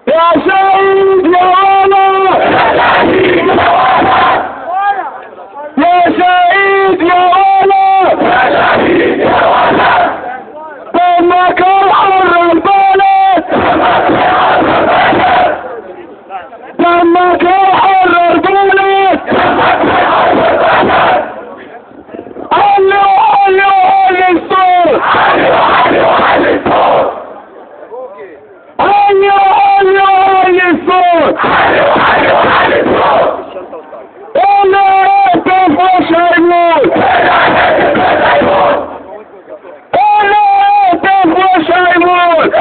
يا شهيد يا ولد يا شهيد يا ولد دمك الحر البلد دمك الحر البلد علي الصوت علي الصوت انا هاتف وش هيموت انا هاتف وش هيموت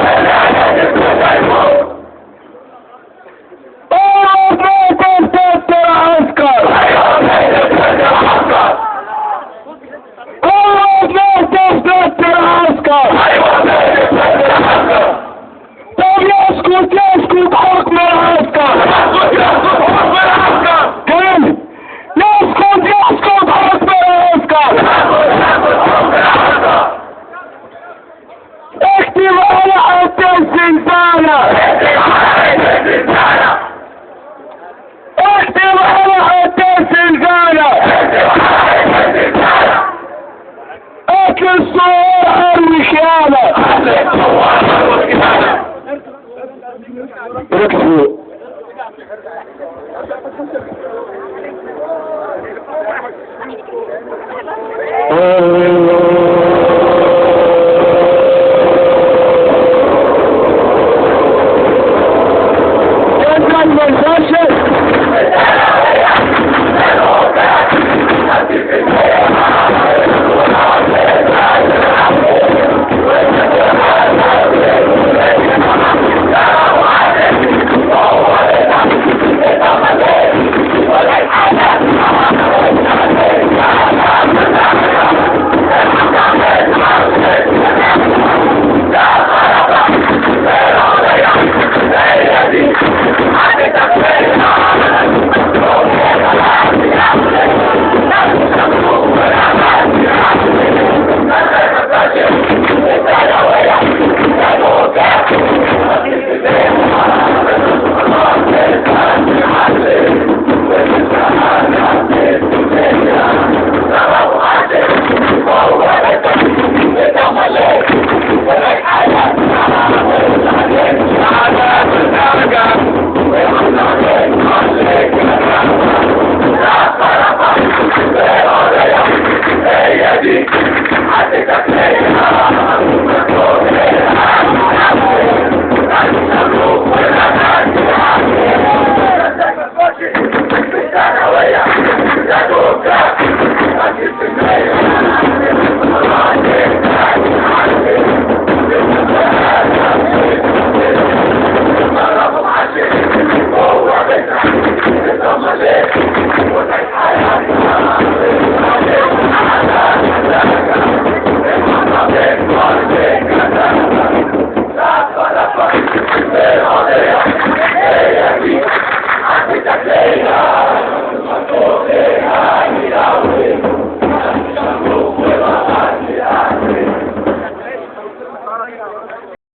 انا هاتف تتر عسكر طب يسكت حكم العسكر كم يسكت حكم العسكر اكتب على حتى الزنزانة اكتب على حتى الزنزانة اكل الصور والخيانة ركزوا كان من